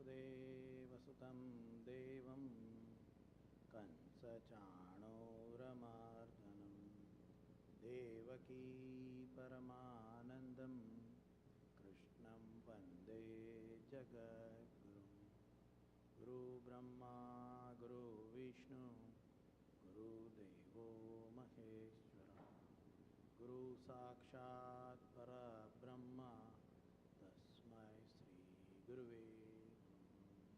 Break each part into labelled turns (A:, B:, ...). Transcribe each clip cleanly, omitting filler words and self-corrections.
A: वसुदेवसुतं देवं कंसचाणूरमर्दनं देवकी परमानन्दं कृष्णं वन्दे जगद्गुरुं गुरुब्रह्मा गुरुविष्णु गुरुदेवो महेश्वरः गुरु साक्षात् परब्रह्म तस्मै श्री गुरुवे नमः.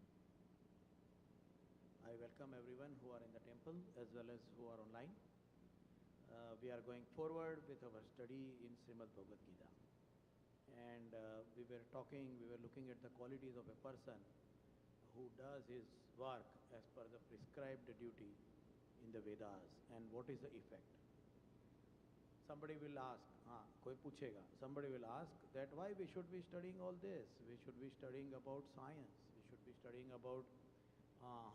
A: I welcome everyone who are in the temple as well as who are online. We are going forward with our study in Shrimad Bhagwat Gita. And we were looking at the qualities of a person who does his work as per the prescribed duty in the Vedas and what is the effect. Somebody will ask, somebody will ask that why we should be studying all this? We should be studying about science. We should be studying about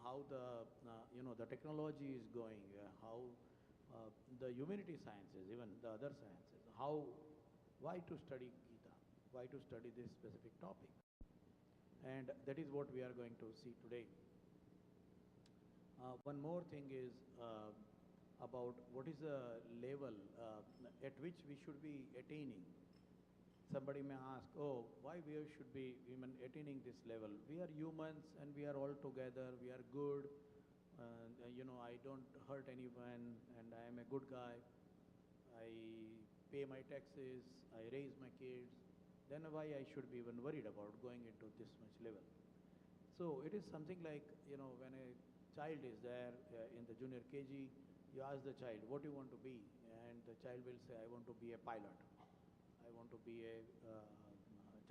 A: how the technology is going, how the humanity sciences, even the other sciences. Why to study Gita? Why to study this specific topic? And that is what we are going to see today. One more thing is about what is the level at which we should be attaining. Somebody may ask, why we should be even attaining this level? We are humans and we are all together, we are good, I don't hurt anyone and I am a good guy, I pay my taxes, I raise my kids, then why I should be even worried about going into this much level? So it is something like, when a child is there in the junior KG, you ask the child, what do you want to be? And the child will say, I want to be a pilot. I want to be a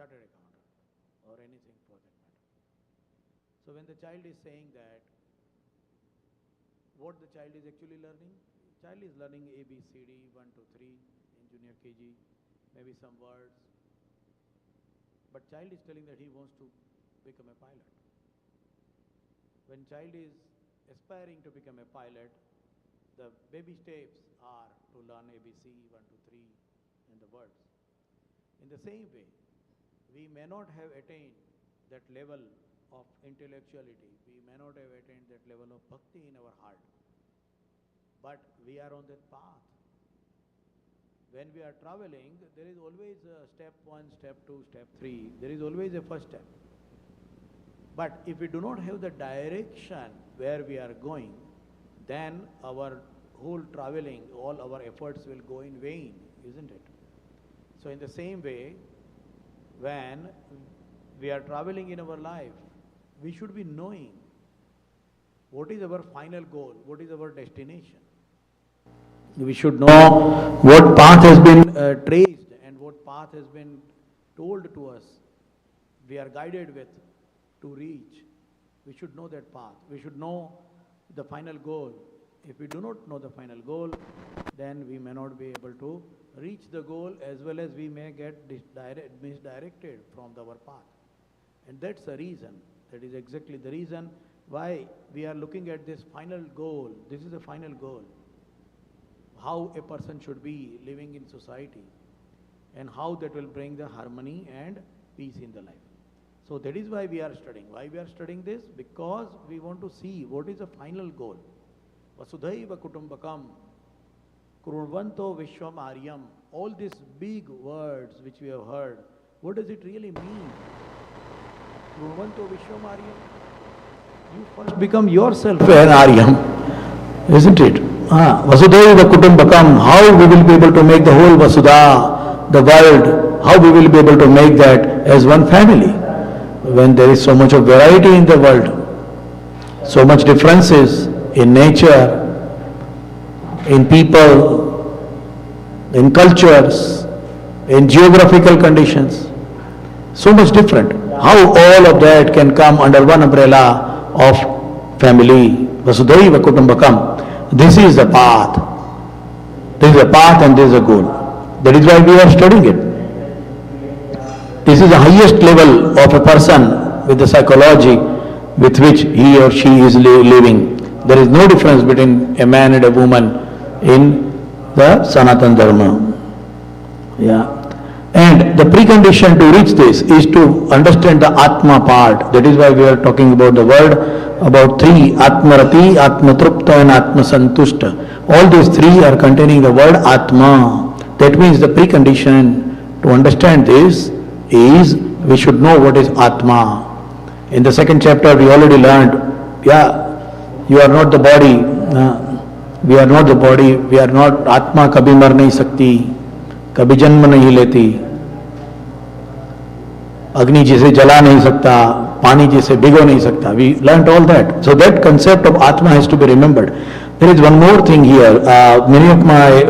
A: chartered accountant or anything for that matter. So when the child is saying that, what the child is actually learning? Child is learning A, B, C, D, 1, 2, 3 in junior KG, maybe some words. But child is telling that he wants to become a pilot. When child is aspiring to become a pilot, the baby steps are to learn ABC, 1, 2, 3 and the words. In the same way, we may not have attained that level of intellectuality, we may not have attained that level of bhakti in our heart, but we are on that path. When we are traveling, there is always a step 1, step 2, step 3, there is always a first step. But if we do not have the direction where we are going, then our whole traveling, all our efforts will go in vain, isn't it? So in the same way, when we are traveling in our life, we should be knowing what is our final goal, what is our destination. We should know what path has been traced and what path has been told to us, we are guided with to reach. We should know that path. We should know the final goal. If we do not know the final goal, then we may not be able to reach the goal, as well as we may get misdirected from our path. And that's the reason, that is exactly the reason why we are looking at this final goal. This is the final goal. How a person should be living in society and how that will bring the harmony and peace in the life. So that is why we are studying. Why we are studying this? Because we want to see what is the final goal. Vasudhaiva Kutumbakam, Kurvanto Vishwam Aryam. All these big words which we have heard, what does it really mean? Kurvanto Vishwam Aryam. You first become yourself an Aryam, isn't it? Vasudhaiva Kutumbakam. How we will be able to make the whole Vasudha, the world, how we will be able to make that as one family? When there is so much of variety in the world, so much differences in nature, in people, in cultures, in geographical conditions, so much different. How all of that can come under one umbrella of family, Vasudhaiva Kutumbakam. This is the path. This is a path and this is a goal. That is why we are studying it. This is the highest level of a person with the psychology with which he or she is living. There is no difference between a man and a woman in the Sanatana Dharma. Yeah. And the precondition to reach this is to understand the Atma part. That is why we are talking about the word, about three, Atmarati, Atmatrupta and Atmasantushta. All these three are containing the word Atma. That means the precondition to understand this is we should know what is Atma. In the second chapter we already learned, you are not the body, we are not the body, we are not, Atma kabhi mar nahi sakti, कभी जन्म नहीं लेती, अग्नि जिसे जला नहीं सकता, पानी जिसे भिगो नहीं सकता. We learnt all that. So that concept of Atma has to be remembered. There is one more thing here. Many of my,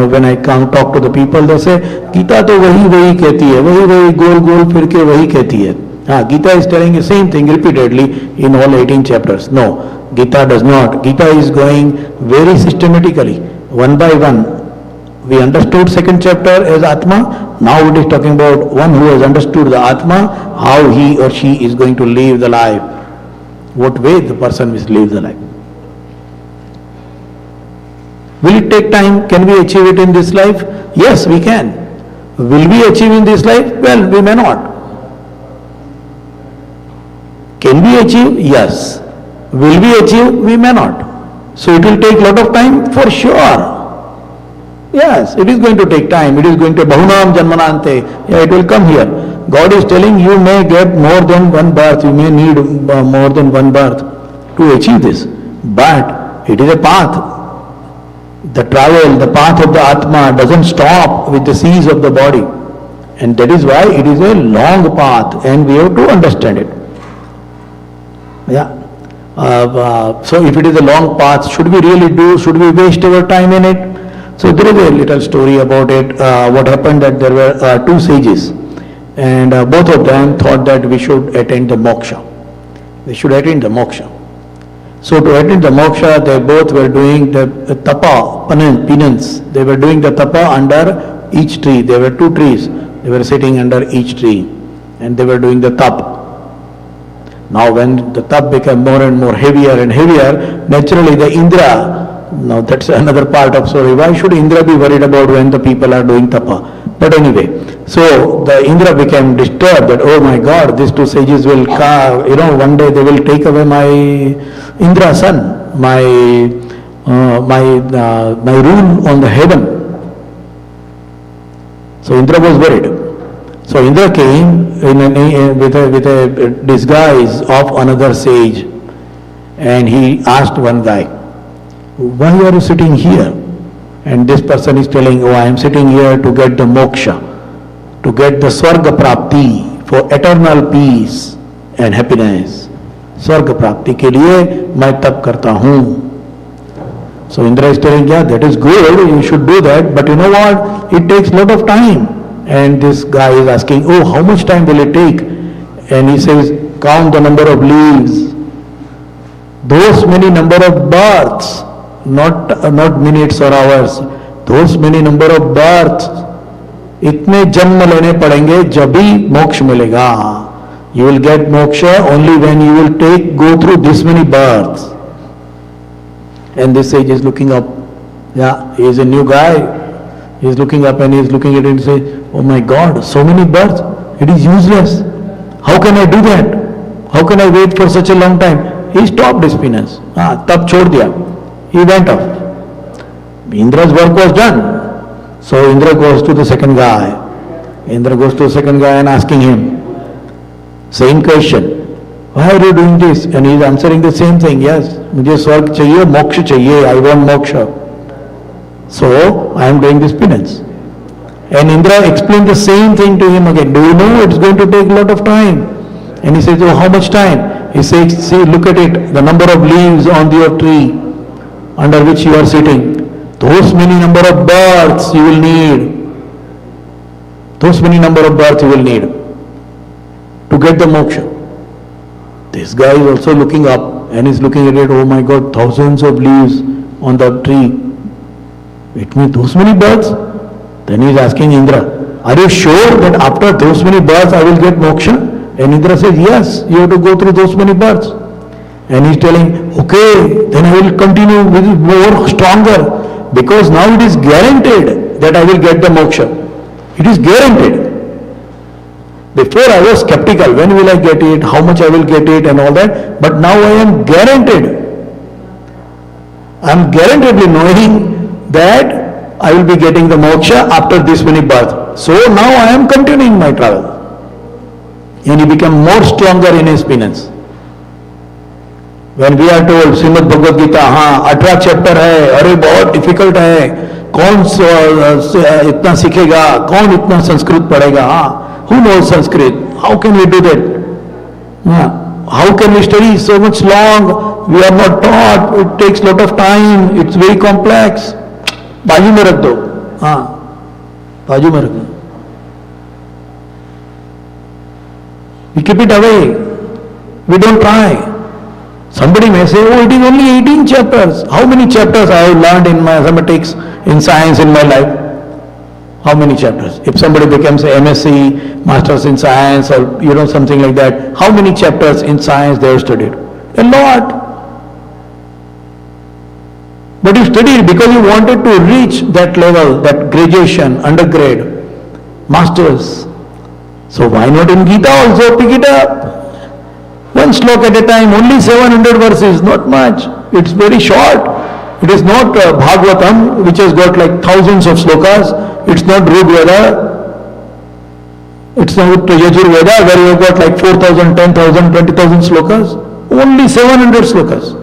A: when I come talk to the people, they say, Gita तो वही कहती है, वही गोल गोल फिर के वही कहती है. Gita is telling the same thing repeatedly in all 18 chapters. No, Gita does not. Gita is going very systematically, one by one. We understood second chapter as Atma. Now it is talking about one who has understood the Atma, how he or she is going to live the life. What way the person will live the life. Will it take time? Can we achieve it in this life? Yes, we can. Will we achieve in this life? Well, we may not. Can we achieve? Yes. Will we achieve? We may not. So it will take a lot of time? For sure. Yes, it is going to take time. It is going to Bahunam Janmanante. Yeah, it will come here. God is telling you may get more than one birth. You may need more than one birth to achieve this. But it is a path. The travel, the path of the Atma doesn't stop with the seas of the body. And that is why it is a long path and we have to understand it. Yeah. So if it is a long path, should we really do, should we waste our time in it? So there is a little story about it. What happened that there were two sages and both of them thought that we should attain the moksha. We should attain the moksha. So to attain the moksha, they both were doing the tapa, penance. They were doing the tapa under each tree. There were two trees. They were sitting under each tree and they were doing the tap. Now when the tap became more and more heavier and heavier, naturally the Indra, now that's another part of story. Why should Indra be worried about when the people are doing tapa? But anyway, so the Indra became disturbed that, oh my God, these two sages will come, one day they will take away my Indra son, my rule on the heaven. So Indra was worried. So Indra came with a disguise of another sage and he asked one guy, why are you sitting here? And this person is telling, I am sitting here to get the moksha, to get the swarga prapti, for eternal peace and happiness. Swarga prapti ke liye main tap karta hoon. So Indra is telling, that is good, you should do that, but you know what? It takes a lot of time. And this guy is asking, how much time will it take? And he says, count the number of leaves. Those many number of births, not minutes or hours, those many number of births, इतने जन्म लेने पड़ेंगे जब भी मोक्ष मिलेगा. You will get moksha only when you will go through this many births. And this sage is looking up. He is a new guy. He is looking up and he is looking at it and say, oh my God, so many births, it is useless. How can I do that? How can I wait for such a long time? He stopped his penance. Tab chhod diya. He went off. Indra's work was done. So Indra goes to the second guy. Indra goes to the second guy and asking him, same question. Why are you doing this? And he is answering the same thing. Yes, mujhe swarg chahiye, moksha chahiye. I want moksha. So I am doing this penance. And Indra explained the same thing to him again. Do you know it's going to take a lot of time? And he says, how much time? He says, see, look at it, the number of leaves on your tree under which you are sitting. Those many number of births you will need. Those many number of births you will need to get the moksha. This guy is also looking up and is looking at it, oh my God, thousands of leaves on the tree. It means those many births? Then he is asking Indra, are you sure that after those many births I will get moksha? And Indra says, yes, you have to go through those many births. And he is telling, okay, then I will continue with more stronger, because now it is guaranteed that I will get the moksha.
B: It is guaranteed. Before I was skeptical, when will I get it, how much I will get it and all that, but now I am guaranteed. I am guaranteedly knowing that I will be getting the moksha after this many births. So now I am continuing my travel. And he became more stronger in his penance. When we are told Shrimad Bhagwat Gita, हाँ 18 chapter है, अरे बहुत difficult है, कौन इतना सीखेगा, कौन इतना संस्कृत पढ़ेगा, हाँ, who knows Sanskrit? How can we do that? How can we study so much long? We are not taught. It takes lot of time. It's very complex. बाजू में रख दो, हाँ, बाजू में रख दो. We keep it away. We don't try. Somebody may say, oh, it is only 18 chapters. How many chapters I have learned in mathematics, in science in my life? How many chapters? If somebody becomes a MSc, Masters in Science, or something like that, how many chapters in science they have studied? A lot. But you studied because you wanted to reach that level, that graduation, undergrad, Masters. So why not in Gita also pick it up? One shloka at a time, only 700 verses, not much. It's very short. It is not Bhagwatam, which has got like thousands of slokas. It's not Rig Veda. It's not Yajur Veda, where you have got like 4,000, 10,000, 20,000 slokas. Only 700 slokas.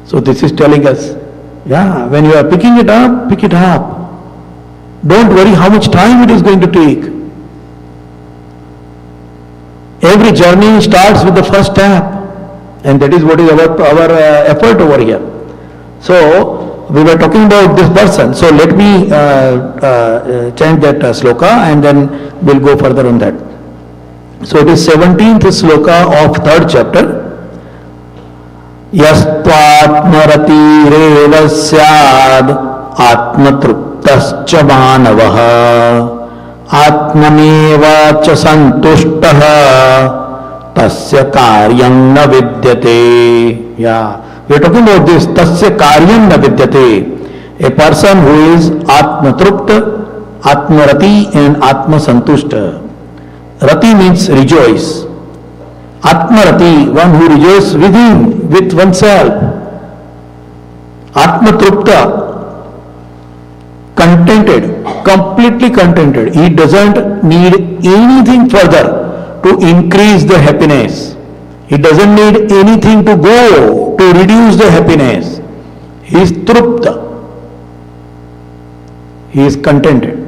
B: So this is telling us, when you are picking it up, pick it up. Don't worry how much time it is going to take. Every journey starts with the first step, and that is what is our effort over here. So we were talking about this person. So let me change that sloka, and then we'll go further on that. So it is 17th sloka of 3rd chapter. Yastvatmaratirev syad atmatruptascha manavah आत्मनेवा च संतुष्टः तस्य कार्यं न विद्यते. We are talking about this. तस्य कार्यं न विद्यते. A person who is atmatrupta, atmarati and atmasantushta. Rati means rejoice. Atmarati, one who rejoices within, with oneself. Atmatrupta, contented, completely contented. He doesn't need anything further to increase the happiness. He doesn't need anything to go to reduce the happiness. He is trupta. He is contented.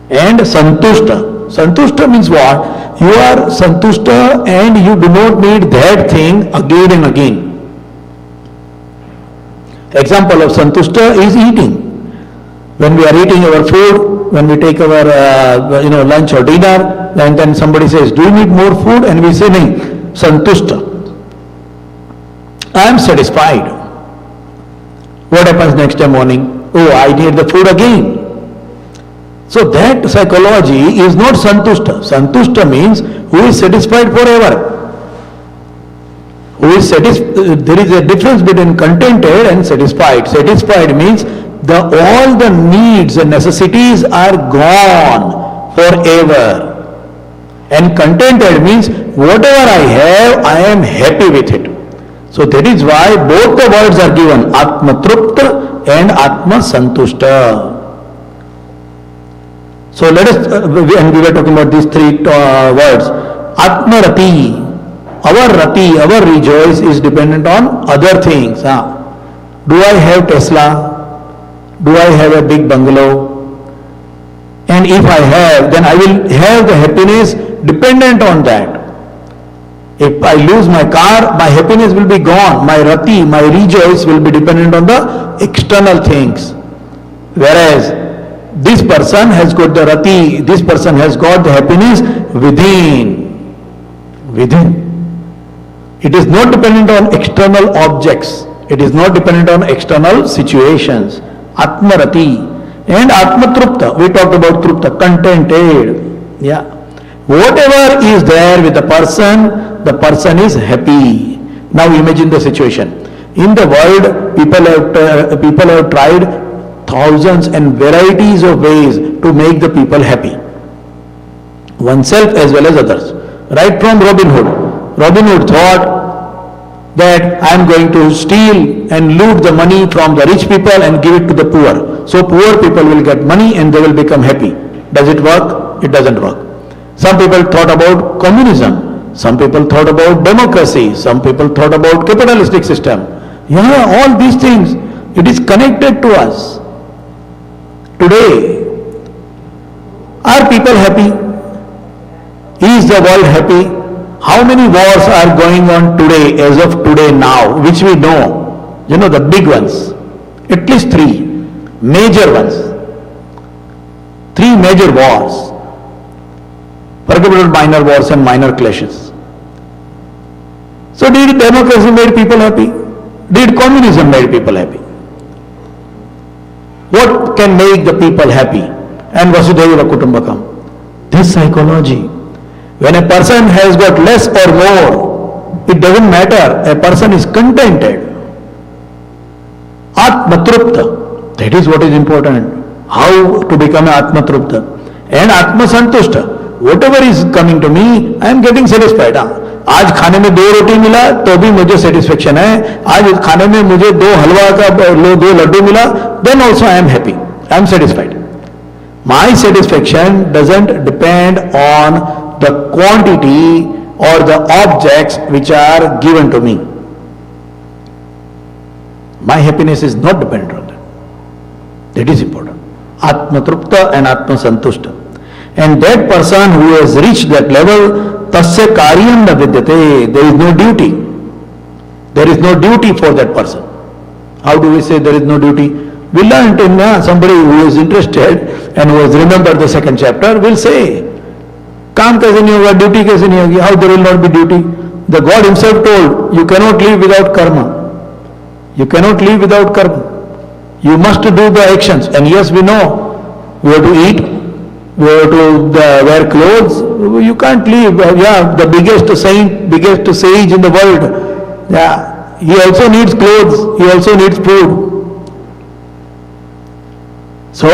B: And santushta. Santushta means what? You are santushta and you do not need that thing again and again. Example of santushta is eating. When we are eating our food, when we take our lunch or dinner, and then somebody says, do you need more food? And we say, nahi, santushta. I am satisfied. What happens next day morning? Oh, I need the food again. So that psychology is not santushta. Santushta means who is satisfied forever. Who is there is a difference between contented and satisfied. Satisfied means all the needs and necessities are gone forever. And contented means whatever I have, I am happy with it. So that is why both the words are given, Atmatrupta and Atma Santushta. So let us, and we were talking about these three words. Atmarati, our rati, our rejoice is dependent on other things. Do I have Tesla? Do I have a big bungalow? And if I have, then I will have the happiness dependent on that. If I lose my car, my happiness will be gone. My rati, my rejoice will be dependent on the external things. Whereas this person has got the rati, this person has got the happiness within. It is not dependent on external objects. It is not dependent on external situations. Atmarati and Atmatrupta. We talked about Trupta, contented. Whatever is there with the person is happy. Now imagine the situation. In the world, people have tried thousands and varieties of ways to make the people happy. Oneself as well as others. Right from Robin Hood. Robin Hood thought that I am going to steal and loot the money from the rich people and give it to the poor. So poor people will get money and they will become happy. Does it work? It doesn't work. Some people thought about communism. Some people thought about democracy. Some people thought about capitalistic system. Yeah, all these things, it is connected to us. Today, are people happy? Is the world happy? How many wars are going on today, as of today now, which we know? You know, the big ones. At least three major ones. Three major wars. Forget about minor wars and minor clashes. So did democracy make people happy? Did communism make people happy? What can make the people happy? And Vasudhaiva Kutumbakam. This psychology. When a person has got less or more, it doesn't matter. A person is contented. Atmatrupta. That is what is important. How to become Atmatrupta. And Atmasantushta. Whatever is coming to me, I am getting satisfied. आज खाने में 2 रोटी मिला तो भी मुझे satisfaction है. आज खाने में मुझे 2 हलवा का 2 लड्डू मिला, then also I am happy. I am satisfied. My satisfaction doesn't depend on the quantity or the objects which are given to me. My happiness is not dependent on that. That is important. Atmatrupta and Atmasantushta. And that person who has reached that level, tasya karyam na vidyate, there is no duty. There is no duty for that person. How do we say there is no duty? We learned in somebody who is interested and who has remembered the 2nd chapter will say, काम कैसे नहीं होगा, duty कैसे नहीं होगी, how there will not be duty? The God himself told, you cannot live without karma. You cannot live without karma. You must do the actions. And yes, we know, we have to eat, we have to wear clothes. You can't live. Yeah, the biggest saint, biggest sage in the world. Yeah, he also needs clothes. He also needs food. So,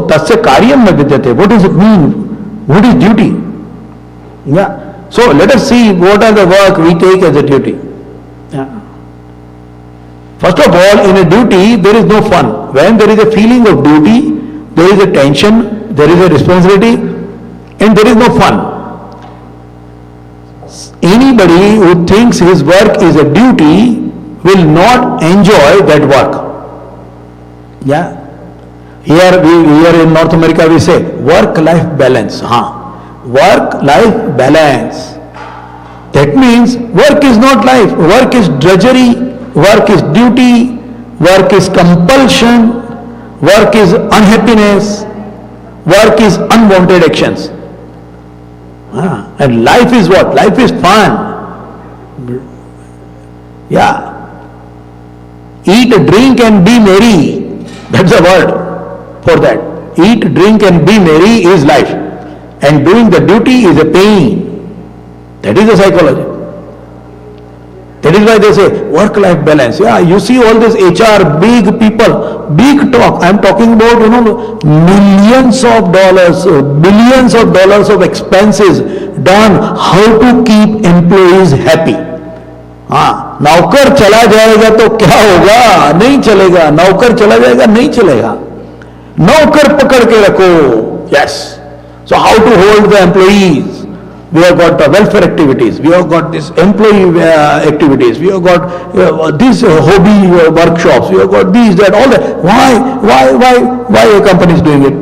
B: tasya karyam na vidyate. What does it mean? What is duty? Yeah. So, let us see what are the work we take as a duty. Yeah. First of all, in a duty, there is no fun. When there is a feeling of duty, there is a tension, there is a responsibility, and there is no fun. Anybody who thinks his work is a duty will not enjoy that work. Yeah. Here in North America we say work-life balance. Work-life balance. That means work is not life. Work is drudgery. Work is duty. Work is compulsion. Work is unhappiness. Work is unwanted actions. And life is what? Life is fun. Yeah. Eat, drink and be merry. That's the word for that. Eat, drink and be merry is life. And doing the duty is a pain. That is the psychology. That is why they say work-life balance. Yeah, you see all this HR, big people, big talk. I am talking about, millions of dollars, billions of dollars of expenses done how to keep employees happy. नौकर चला जाएगा तो क्या होगा? नहीं चलेगा. नौकर चला जाएगा, नहीं चलेगा. नौकर पकड़ के रखो. Yes. So how to hold the employees? We have got the welfare activities. We have got this employee activities. We have got these hobby workshops. We have got these, that, all that. Why a company is doing it?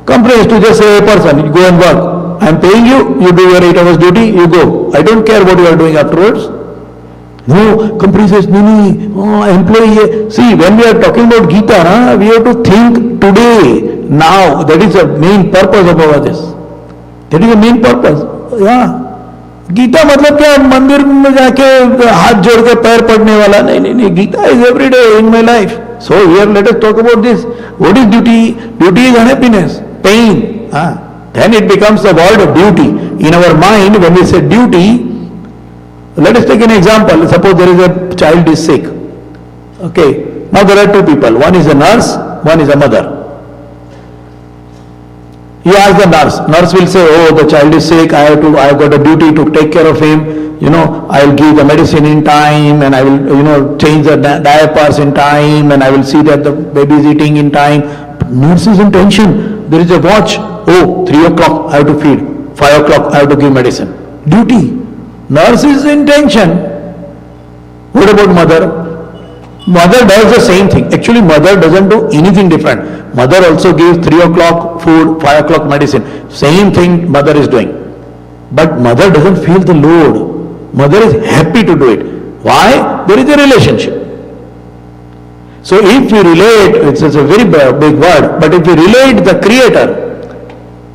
B: Company is to just say a person, you go and work. I am paying you, you do your 8 hours duty, you go. I don't care what you are doing afterwards. No, company says, no, employee. See, when we are talking about Gita, we have to think today, now. That is the main purpose of all this. That is the main purpose. Gita मतलब क्या मंदिर में जाके हाथ जोड़ के पैर पड़ने वाला? नहीं. Gita is every day in my life. So here let us talk about this. What is duty? Duty is unhappiness, pain. Then it becomes the word of duty. In our mind, when we say duty, let us take an example. Suppose there is a child is sick. Okay. Now there are 2 people. One is a nurse, one is a mother. You ask the nurse. Nurse will say, "Oh, the child is sick. I have got a duty to take care of him. I'll give the medicine in time, and I will, change the diapers in time, and I will see that the baby is eating in time." But nurse is in tension. There is a watch. Oh, 3 o'clock I have to feed. 5 o'clock I have to give medicine. Duty. Nurse is in tension. What about mother? Mother does the same thing. Actually, mother doesn't do anything different. Mother also gives 3 o'clock food, 5 o'clock medicine. Same thing mother is doing. But mother doesn't feel the load. Mother is happy to do it. Why? There is a relationship. So if we relate, it's a very big word, but if we relate the Creator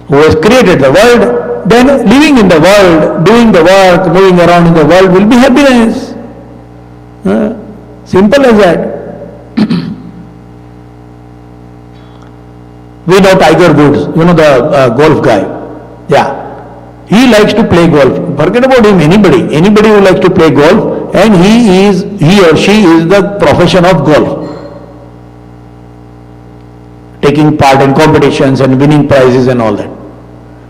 B: who has created the world, then living in the world, doing the work, moving around in the world will be happiness. Simple as that. We know Tiger Woods, the golf guy. Yeah. He likes to play golf. Forget about him, anybody who likes to play golf, and he or she is the profession of golf. Taking part in competitions and winning prizes and all that.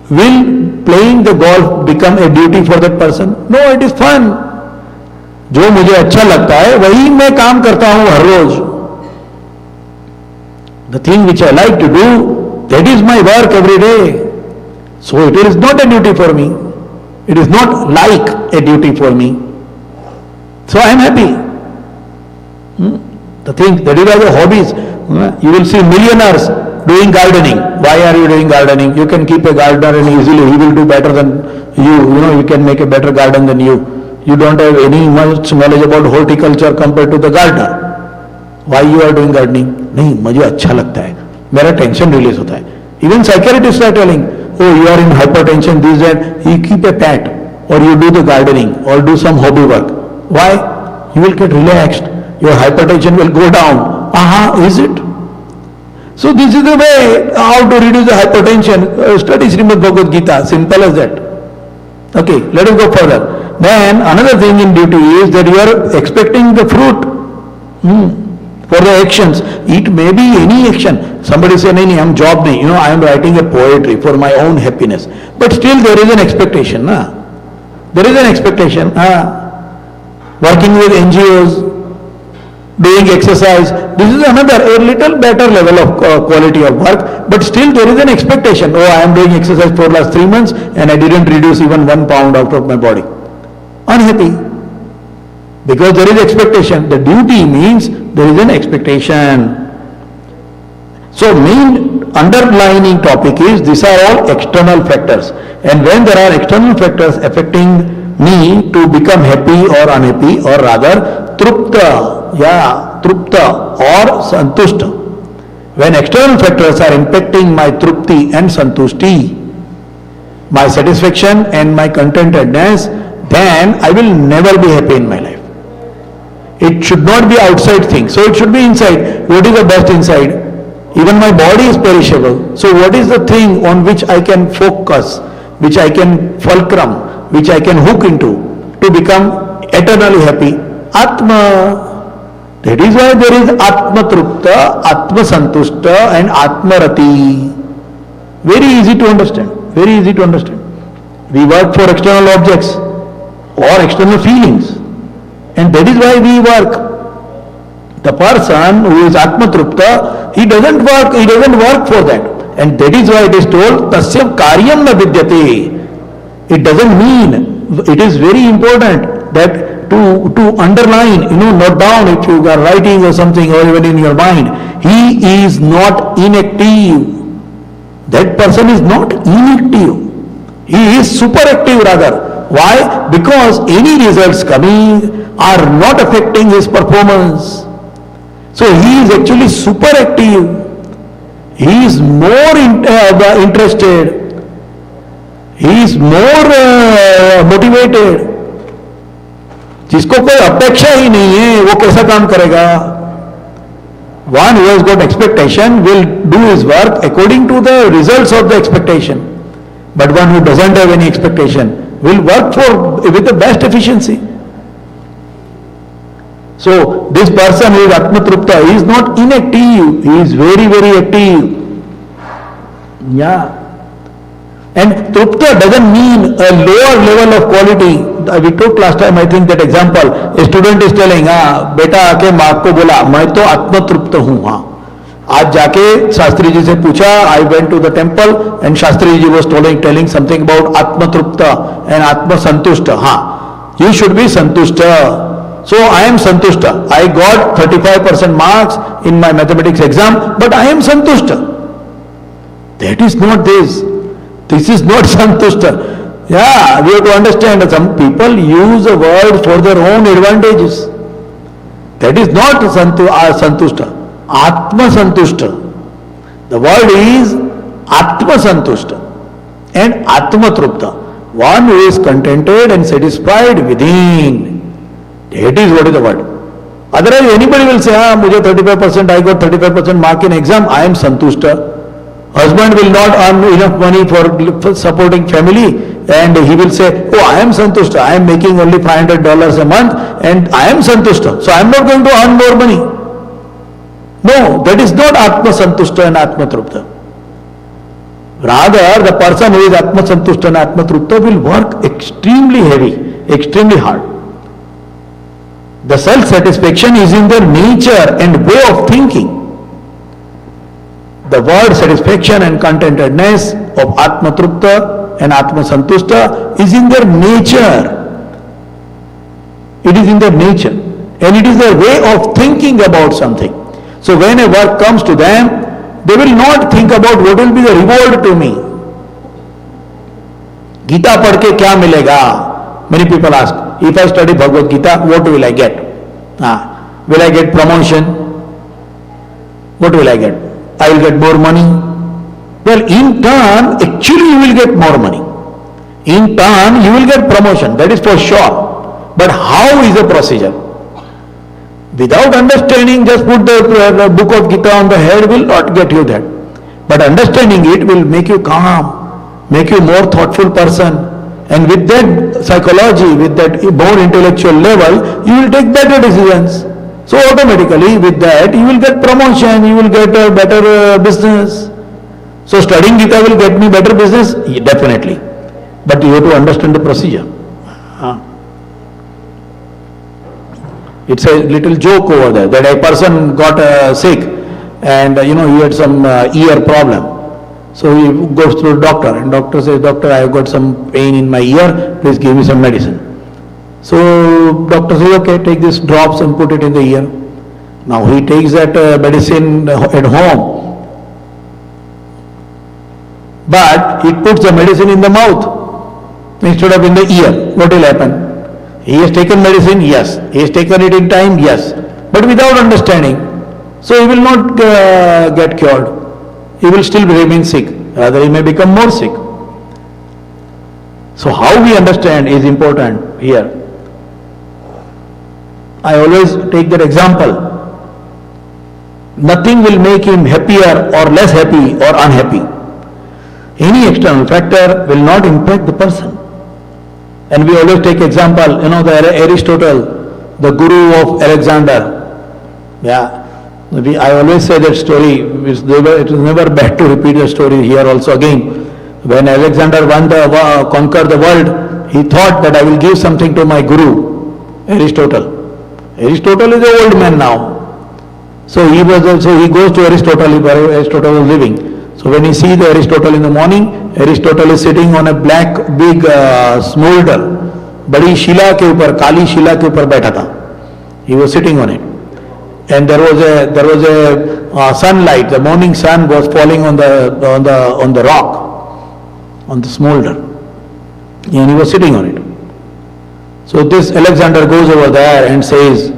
B: Will playing the golf become a duty for that person? No, it is fun. जो मुझे अच्छा लगता है वही मैं काम करता हूं हर रोज. The thing which I like to do, that is my work every day. So it is not a duty for me. It is not like a duty for me. So I am happy. The thing, that is why the hobbies. You will see millionaires doing gardening. Why are you doing gardening? You can keep a gardener and easily he will do better than you. You can make a better garden than you. You don't have any much knowledge about horticulture compared to the gardener. Why you are doing gardening? नहीं, मुझे अच्छा लगता है, मेरा tension release होता है. Even psychiatrists are telling, oh, you are in hypertension, this that. You keep a pet, or you do the gardening, or do some hobby work. Why? You will get relaxed. Your hypertension will go down. Is it? So this is the way how to reduce the hypertension. Study Shrimad Bhagwat Gita. Simple as that. Okay, let us go further. Then another thing in duty is that you are expecting the fruit for the actions. It may be any action. Somebody say, "No, I am job nahi. I am writing a poetry for my own happiness." But still there is an expectation. There is an expectation. Working with NGOs, doing exercise. This is another, a little better level of quality of work. But still there is an expectation. Oh, I am doing exercise for last 3 months and I didn't reduce even 1 pound out of my body. Unhappy. Because there is expectation. The duty means there is an expectation. So main underlining topic is these are all external factors. And when there are external factors affecting me to become happy or unhappy, or rather trupta or santushta. When external factors are impacting my trupti and santushti, my satisfaction and my contentedness, then I will never be happy in my life. It should not be outside thing. So it should be inside. What is the best inside? Even my body is perishable. So what is the thing on which I can focus, which I can fulcrum, which I can hook into to become eternally happy? Atma. That is why there is Atma Trupta, Atma Santushta and Atma Rati. Very easy to understand. Very easy to understand. We work for external objects or external feelings. And that is why we work. The person who is Atma Trupta, he doesn't work for that. And that is why it is told, Tasya Karyam na vidyate. It doesn't mean, it is very important that to underline, note down if you are writing or something or even in your mind, he is not inactive. That person is not inactive. He is super active rather. Why? Because any results coming are not affecting his performance. So he is actually super active. He is more interested. He is more motivated. जिसको कोई अपेक्षा ही नहीं है वो कैसा काम करेगा? One who has got expectation will do his work according to the results of the expectation. But one who doesn't have any expectation will work with the best efficiency. So this person who is Atma Trupta, he is not inactive. He is very, very active. Yeah. And trupta doesn't mean a lower level of quality. We took last time, I think, that example. A student is telling, बेटा आके माँ को बोला, मैं तो आत्मतृप्त हूँ. आज जाके शास्त्री जी से पूछा, I went to the temple and Shastri ji was telling something about आत्मतृप्त and आत्मसंतुष्ट. You should be santushta. So I am santushta. I got 35% marks in my mathematics exam, but I am santushta. That is not this. This is not santushta. Yeah, we have to understand that some people use the word for their own advantages. That is not santushta. Atma santushta. The word is Atma santushta and Atma trupta. One who is contented and satisfied within. That is what is the word. Otherwise anybody will say, मुझे 35%, I got 35% mark in exam, I am santushta. Husband will not earn enough money for supporting family and he will say, oh, I am santushta, I am making only $500 a month and I am santushta, so I am not going to earn more money. No, that is not Atma santushta and Atma trupta. Rather, the person who is Atma santushta and Atma trupta will work extremely heavy, extremely hard. The self-satisfaction is in their nature and way of thinking. The word satisfaction and contentedness of Atma Trupta and Atma Santushta is in their nature. It is in their nature. And it is their way of thinking about something. So when a work comes to them, they will not think about what will be the reward to me. Gita पढ़ के क्या मिलेगा? Many people ask, if I study Bhagwad Gita, what will I get? Will I get promotion? What will I get? I will get more money. Well, in turn, actually you will get more money. In turn, you will get promotion. That is for sure. But how is the procedure? Without understanding, just put the book of Gita on the head will not get you that. But understanding it will make you calm, make you more thoughtful person. And with that psychology, with that more intellectual level, you will take better decisions. So automatically with that you will get promotion, you will get a better business. So studying Gita will get me better business? Definitely. But you have to understand the procedure. It's a little joke over there that a person got sick and he had some ear problem. So he goes to the doctor and doctor says, doctor, I have got some pain in my ear, please give me some medicine. So doctor says, okay, take these drops and put it in the ear. Now he takes that medicine at home, but he puts the medicine in the mouth instead of in the ear. What will happen? He has taken medicine, yes. He has taken it in time, yes. But without understanding. So he will not get cured. He will still remain sick. Rather, he may become more sick. So how we understand is important here. I always take that example. Nothing will make him happier or less happy or unhappy. Any external factor will not impact the person. And we always take example, the Aristotle, the guru of Alexander. I always say that story. It is never bad to repeat the story here also again. When Alexander conquered the world, he thought that I will give something to my guru, Aristotle. Aristotle is an old man now. So he goes to Aristotle where Aristotle was living. So when he sees the Aristotle in the morning, Aristotle is sitting on a black big smolder. बड़ी शिला के ऊपर, काली शिला के ऊपर बैठा था. He was sitting on it. And there was a sunlight. The morning sun was falling on the rock, on the smolder, and he was sitting on it. So this Alexander goes over there and says,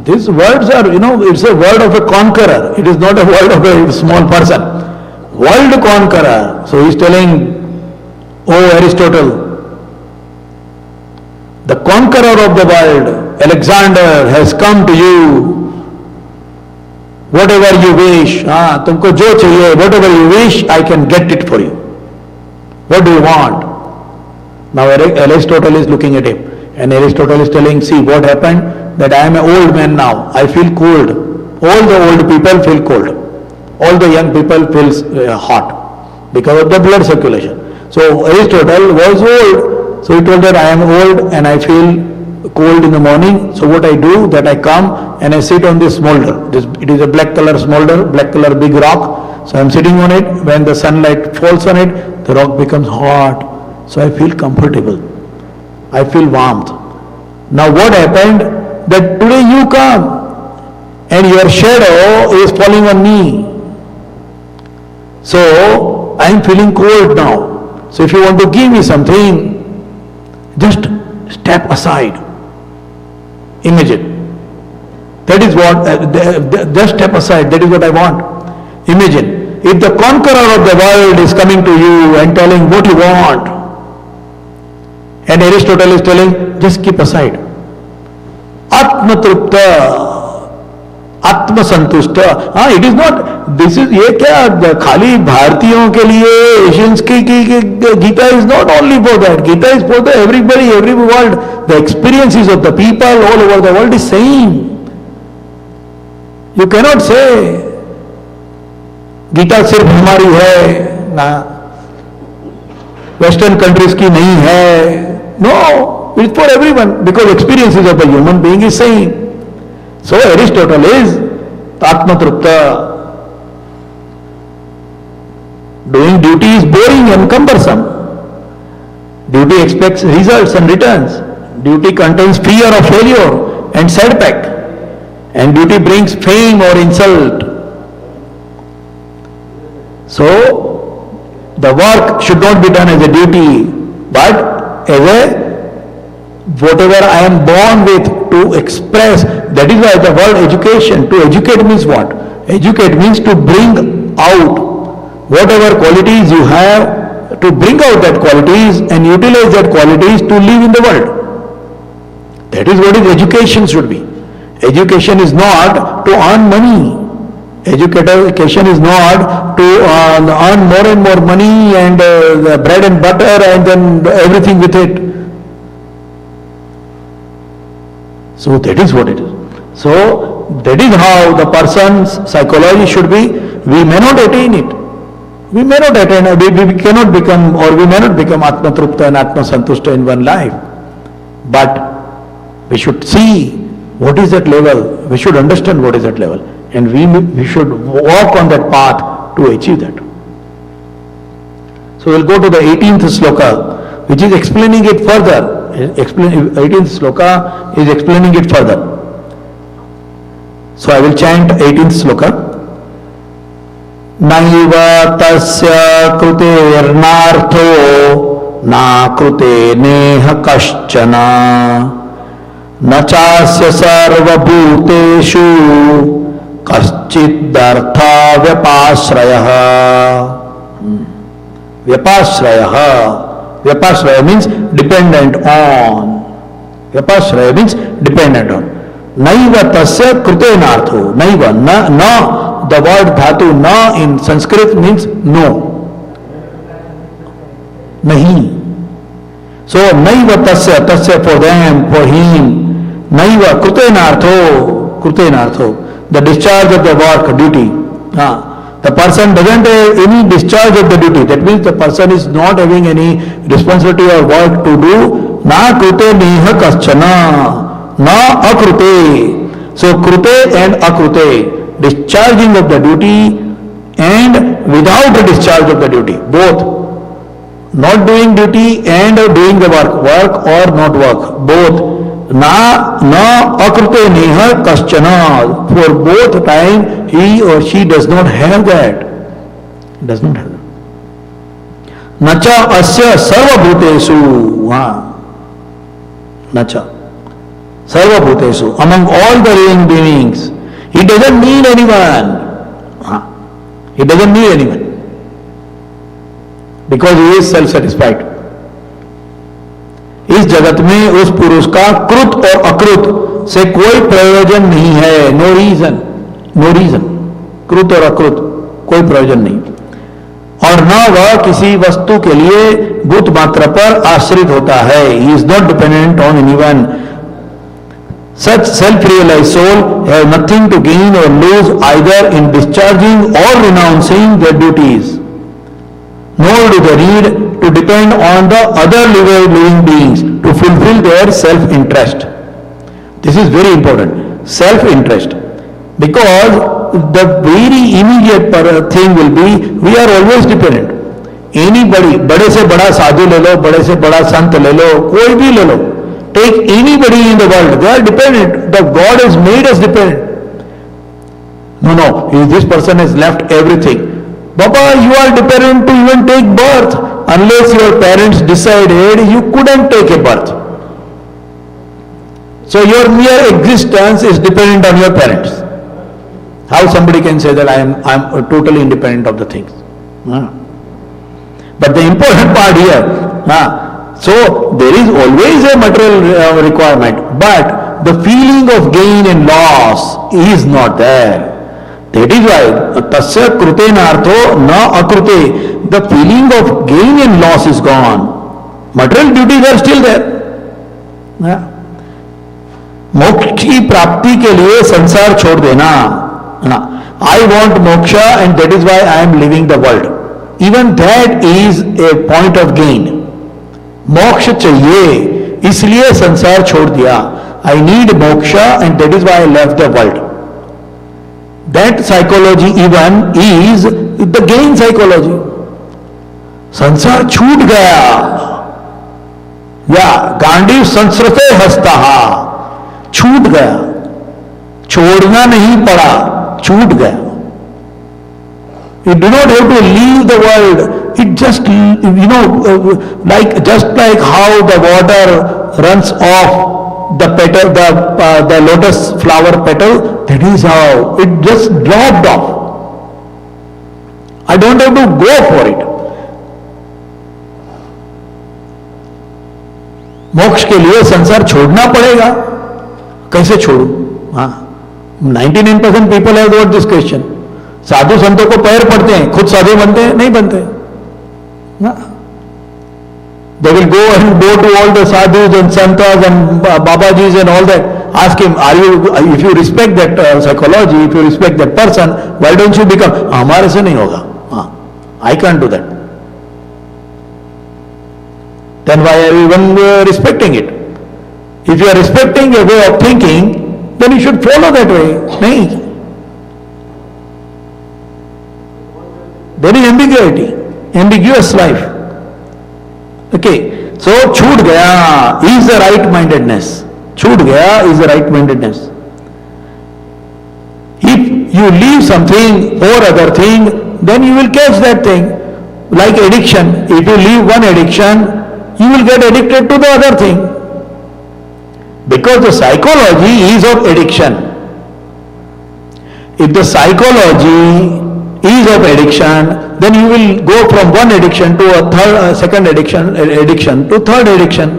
B: these words are, it's a word of a conqueror. It is not a word of a small person. World conqueror. So he's telling, oh Aristotle, the conqueror of the world, Alexander, has come to you. Whatever you wish, तुमको जो चाहिए, whatever you wish, I can get it for you. What do you want? Now Aristotle is looking at him, and Aristotle is telling, see what happened, that I am an old man now, I feel cold. All the old people feel cold. All the young people feel hot. because of the blood circulation. So Aristotle was old. So he told that I am old and I feel cold in the morning. So what I do, that I come and I sit on this smolder. It is a black color smolder, black color big rock. So I am sitting on it. When the sunlight falls on it, the rock becomes hot. So I feel comfortable. I feel warmth. Now what happened? That today you come and your shadow is falling on me. So I am feeling cold now. So if you want to give me something, just step aside. Imagine. That is what, just step aside, that is what I want. Imagine, if the conqueror of the world is coming to you and telling what you want, and Aristotle is telling, just keep aside. Atmatrupta, आत्मसंतुष्ट. हाँ, it is not, this is, ये क्या खाली भारतीयों के लिए, Asians की Gita is not only for that. Gita is for the everybody, every world. The experiences of the people all over the world is same. You cannot say Gita सिर्फ हमारी है ना, वेस्टर्न कंट्रीज की नहीं है. No, it's for everyone, because experiences of the human being is same. So Aristotle is Atmatrupta. Doing duty is boring and cumbersome. Duty expects results and returns. Duty contains fear of failure and setback. And duty brings fame or insult. So the work should not be done as a duty, but as a whatever I am born with to express. That is why the word education, to educate means what? Educate means to bring out whatever qualities you have, to bring out that qualities and utilize that qualities to live in the world. That is what is education should be. Education is not to earn money. Education is not to earn more and more money and the bread and butter and then everything with it. So that is what it is. So that is how the person's psychology should be. We may not attain it. We may not attain it. We cannot become, or we may not become Atmatrupta and Atmasantushta in one life. But we should see what is that level. We should understand what is that level. And we should walk on that path to achieve that. So we'll go to the 18th shloka, which is explaining it further. 18th shloka is explaining it further. So I will chant 18th shloka. Naiva tasya kruternartho na krute neha kaschana nachasya sarva bhuteshu kaschiddartha vyapashrayah. Vyapashrayah. Vyapashraya means dependent on. Vyapashraya means dependent on. Naiva tasya krutenartho. Naiva, na, the word dhatu na in Sanskrit means no. Nahi. So naiva tasya for them, for him. Naiva krutenartho, the discharge of the work, duty. The person doesn't have any discharge of the duty. That means the person is not having any responsibility or work to do. Na krute neha kaschana, na akrute. So krute and akrute, discharging of the duty and without the discharge of the duty, both. Not doing duty and doing the work or not work, both. Na akrute neha kaschana. For both time he or she does not have that. Does not have that. Nacha asya sarva bhutesu. Nacha sarva bhutesu. Among all the living beings, he doesn't need anyone. He doesn't need anyone. Because he is self-satisfied. इस जगत में उस पुरुष का कृत और अकृत से कोई प्रयोजन नहीं है. नो रीजन, कृत और अकृत कोई प्रयोजन नहीं. और न वह किसी वस्तु के लिए भूत मात्र पर आश्रित होता है. He is not dependent on anyone. Such self-realized soul have nothing to gain or lose either in discharging or renouncing their duties. nor do they need to depend on the other living beings to fulfill their self-interest. This is very important, self-interest. Because the very immediate thing will be, we are always dependent. Anybody, बड़े से बड़ा साधु ले लो, बड़े से बड़ा संत ले लो, कोई भी ले लो, take anybody in the world, they are dependent. The God has made us dependent. No, this person has left everything. Baba, you are dependent to even take birth. Unless your parents decided, you couldn't take a birth. So your mere existence is dependent on your parents. How somebody can say that I am totally independent of the things? But the important part here, so there is always a material requirement, but the feeling of gain and loss is not there. That is why tasya krute nartho na akrute. The feeling of gain and loss is gone. Material duties are still there. मोक्ष की प्राप्ति के लिए संसार छोड़ देना. I want moksha and that is why I am living the world. Even that is a point of gain. मोक्ष चाहिए इसलिए संसार छोड़ दिया. I need moksha and that is why I left the world. That psychology even is the gain psychology. संसार छूट गया या गांडीव संस्रते हस्ता, छूट गया, छोड़ना नहीं पड़ा, छूट गया. You do not have to leave the world. It just, like how the water runs off the petal, the lotus flower petal, that is how it just dropped off. I don't have to go for it. मोक्ष के लिए संसार छोड़ना पड़ेगा. कैसे छोड़ू? 99% people have got this question. साधु संतों को पैर पड़ते हैं, खुद साधु बनते हैं? नहीं बनते. They will go to all the sadhus and santas and babajis and all that. Ask him, if you respect that psychology, if you respect that person, why don't you become? हमारे से नहीं होगा. I can't do that. Then why are you even respecting it? If you are respecting a way of thinking, then you should follow that way. नहीं. There is ambiguity, ambiguous life. Okay, so छूट गया is the right-mindedness. छूट गया is the right-mindedness. If you leave something for other thing, then you will catch that thing. Like addiction, if you leave one addiction, you will get addicted to the other thing. Because the psychology is of addiction. If the psychology is of addiction, then you will go from one addiction to a second addiction to third addiction.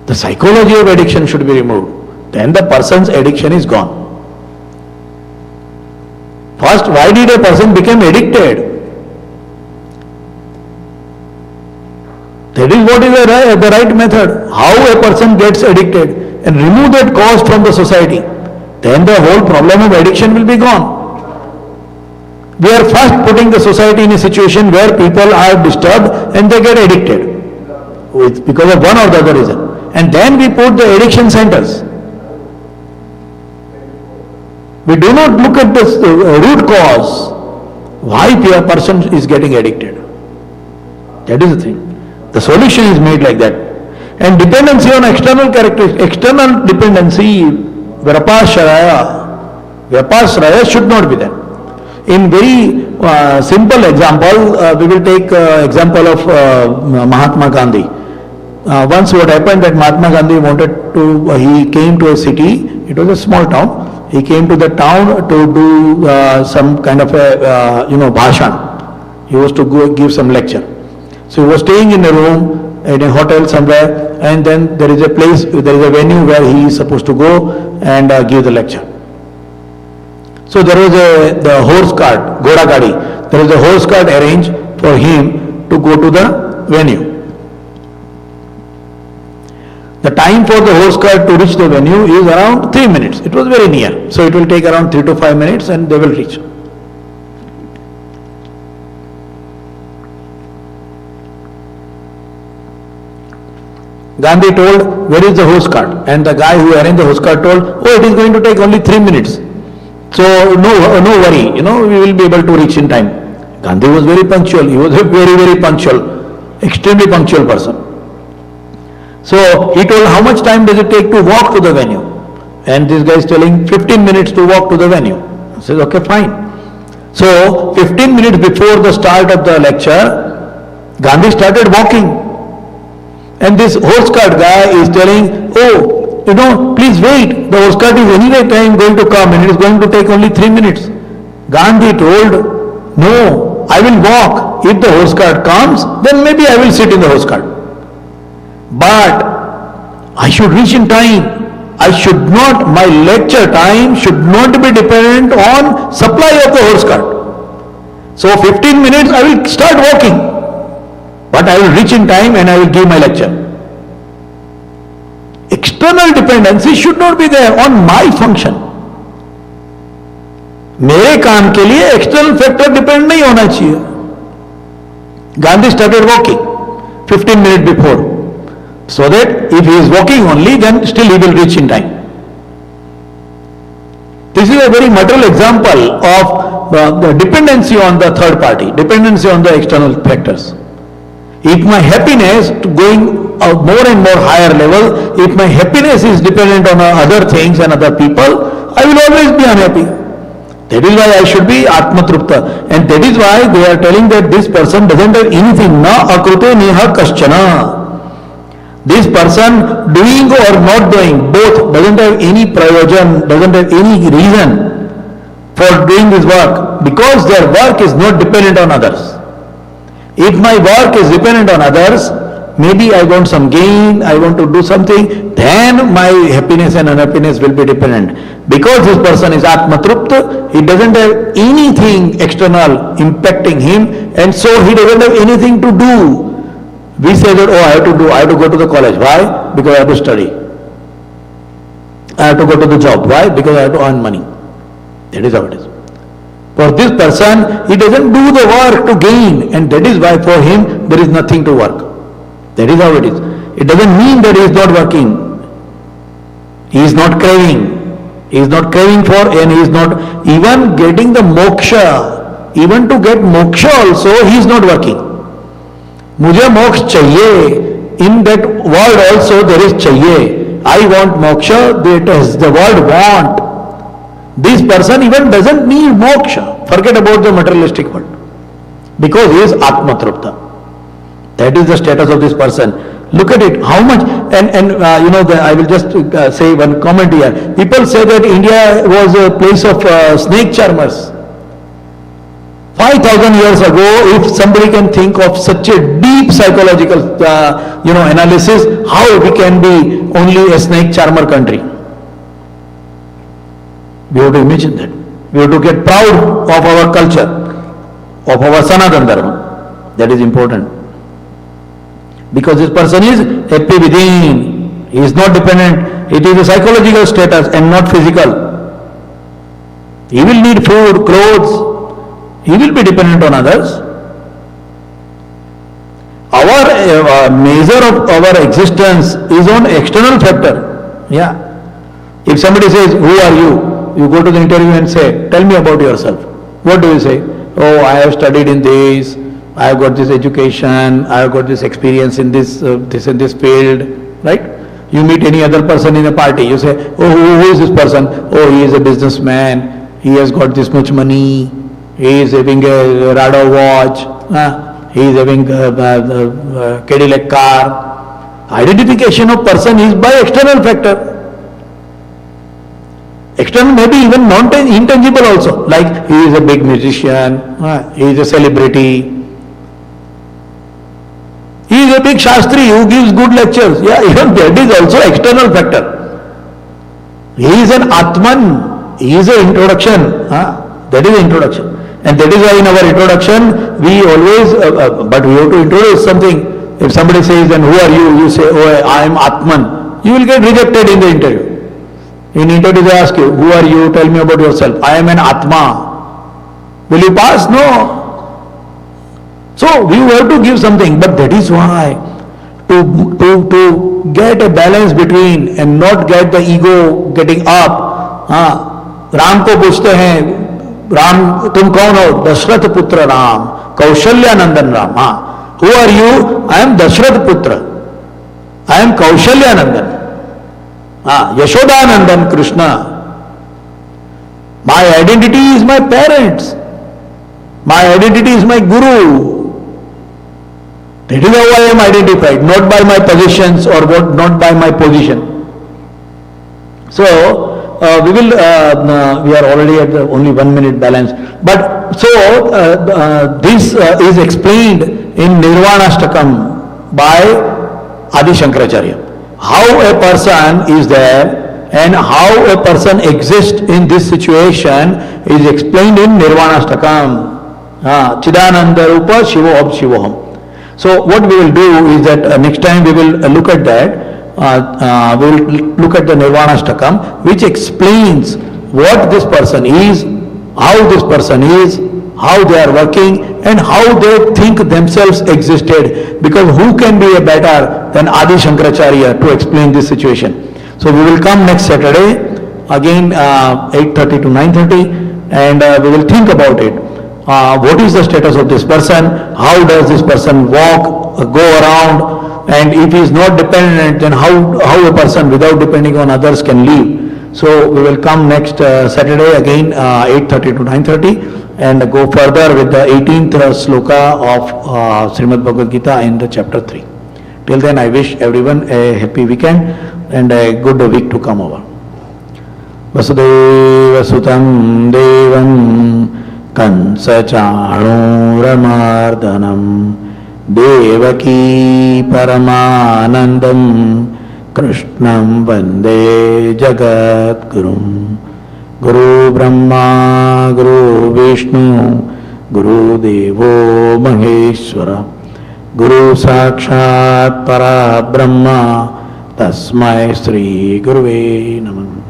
B: The psychology of addiction should be removed. Then the person's addiction is gone. First, why did a person become addicted? That is what is the right method. How a person gets addicted and remove that cause from the society. Then the whole problem of addiction will be gone. We are first putting the society in a situation where people are disturbed and they get addicted because of one or the other reason. And then we put the addiction centers. We do not look at the root cause. Why a person is getting addicted. That is the thing. The solution is made like that. And dependency on external characteristics, external dependency, vyapasraya should not be there. In very simple example, we will take example of Mahatma Gandhi. Once what happened that Mahatma Gandhi he came to a city, it was a small town, he came to the town to do some kind of a, bhashan. He was to go give some lecture. So he was staying in a room, in a hotel somewhere, and then there is a place, there is a venue where he is supposed to go and give the lecture. So there was the horse cart, Ghoda Gadi. There was a horse cart arranged for him to go to the venue. The time for the horse cart to reach the venue is around 3 minutes. It was very near. So it will take around 3 to 5 minutes and they will reach. Gandhi told, where is the horse cart? And the guy who arranged the horse cart told, oh, it is going to take only 3 minutes. So no worry, we will be able to reach in time. Gandhi was very punctual. He was a very, very punctual, extremely punctual person. So he told, how much time does it take to walk to the venue? And this guy is telling 15 minutes to walk to the venue. He says, okay, fine. So 15 minutes before the start of the lecture, Gandhi started walking. And this horse cart guy is telling, oh, please wait. The horse cart is anyway time going to come and it is going to take only 3 minutes. Gandhi told, no, I will walk. If the horse cart comes, then maybe I will sit in the horse cart. But I should reach in time. My lecture time should not be dependent on supply of the horse cart. So 15 minutes I will start walking. But I will reach in time and I will give my lecture. External dependency should not be there on my function. मेरे काम के लिए external factor depend नहीं होना चाहिए. Gandhi started walking 15 minutes before, so that if he is walking only, then still he will reach in time. This is a very material example of the dependency on the third party, dependency on the external factors. If my happiness going a more and more higher level, if my happiness is dependent on other things and other people, I will always be unhappy. That is why I should be Atmatrupta. And that is why they are telling that this person doesn't have anything. Na akrute neha kaschana. This person doing or not doing, both, doesn't have any prayojan, doesn't have any reason for doing this work, because their work is not dependent on others. If my work is dependent on others, maybe I want some gain, I want to do something, then my happiness and unhappiness will be dependent. Because this person is Atmatrupta, he doesn't have anything external impacting him, and so he doesn't have anything to do. We say that, I have to go to the college. Why? Because I have to study. I have to go to the job. Why? Because I have to earn money. That is how it is. For this person, he doesn't do the work to gain, and that is why for him there is nothing to work. That is how it is. It doesn't mean that he is not working. He is not craving. He is not craving for, and he is not even getting the moksha. Even to get moksha also, he is not working. मुझे मोक्ष चाहिए. In that word also there is चाहिए. I want moksha. That is the word want. This person even doesn't need moksha. Forget about the materialistic world. Because he is Atmatrupta. That is the status of this person. Look at it, how much, I will just say one comment here. People say that India was a place of snake charmers. 5,000 years ago, if somebody can think of such a deep psychological, analysis, how we can be only a snake charmer country? We have to imagine that. We have to get proud of our culture, of our Sanatana Dharma. That is important. Because this person is happy within. He is not dependent. It is a psychological status and not physical. He will need food, clothes. He will be dependent on others. Our measure of our existence is on external factor. Yeah. If somebody says, who are you? You go to the interview and say, tell me about yourself. What do you say? Oh, I have studied in this. I have got this education. I have got this experience in this field. Right? You meet any other person in a party. You say, oh, who is this person? Oh, he is a businessman. He has got this much money. He is having a radar watch. He is having a Cadillac car. Identification of person is by external factor. External, maybe even non-intangible also. Like he is a big musician. He is a celebrity. He is a big Shastri who gives good lectures. Yeah, even that is also external factor. He is an Atman. He is an introduction. That is introduction. And that is why in our introduction, we always, but we have to introduce something. If somebody says, then who are you? You say, oh, I am Atman. You will get rejected in the interview. In interview they ask you, who are you? Tell me about yourself. I am an Atma. Will you pass? No. So we have to give something. But that is why to get a balance between and not get the ego getting up. Ram को पूछते हैं, राम तुम कौन हो? दशरथ पुत्र Ram, Kaushalyanandan Ram. Who are you? I am Dashrath Putra. I am Kaushalyanandan. Yashodanandan Krishna. My identity is my parents. My identity is my guru. That is how I am identified, not by my possessions or not by my position. So, we are already at the only 1 minute balance. But so, this is explained in Nirvanashtakam by Adi Shankaracharya. How a person is there and how a person exists in this situation is explained in Nirvanashtakam. Chidananda Rupa Shivoham Shivoham. So what we will do is that next time we will look at that. We will look at the Nirvanashtakam, which explains what this person is, how this person is, how they are working, and how they think themselves existed. Because who can be a better than Adi Shankaracharya to explain this situation? So we will come next Saturday, again 8:30 to 9:30, and we will think about it. What is the status of this person? How does this person walk, go around? And if he is not dependent, then how a person without depending on others can live? So we will come next Saturday again 8:30 to 9:30 and go further with the 18th shloka of Shrimad Bhagwat Gita in the chapter 3. Till then I wish everyone a happy weekend and a good week to come over. Vasudeva Sutam Devam Kansa Chanuramardanam Devaki Paramanandam Krishnam Vande Jagat Gurum. Guru Brahma, Guru Vishnu, Guru Devo Maheshwara, Guru Sakshat Para Brahma, Tasmai Sri Guruve Namah.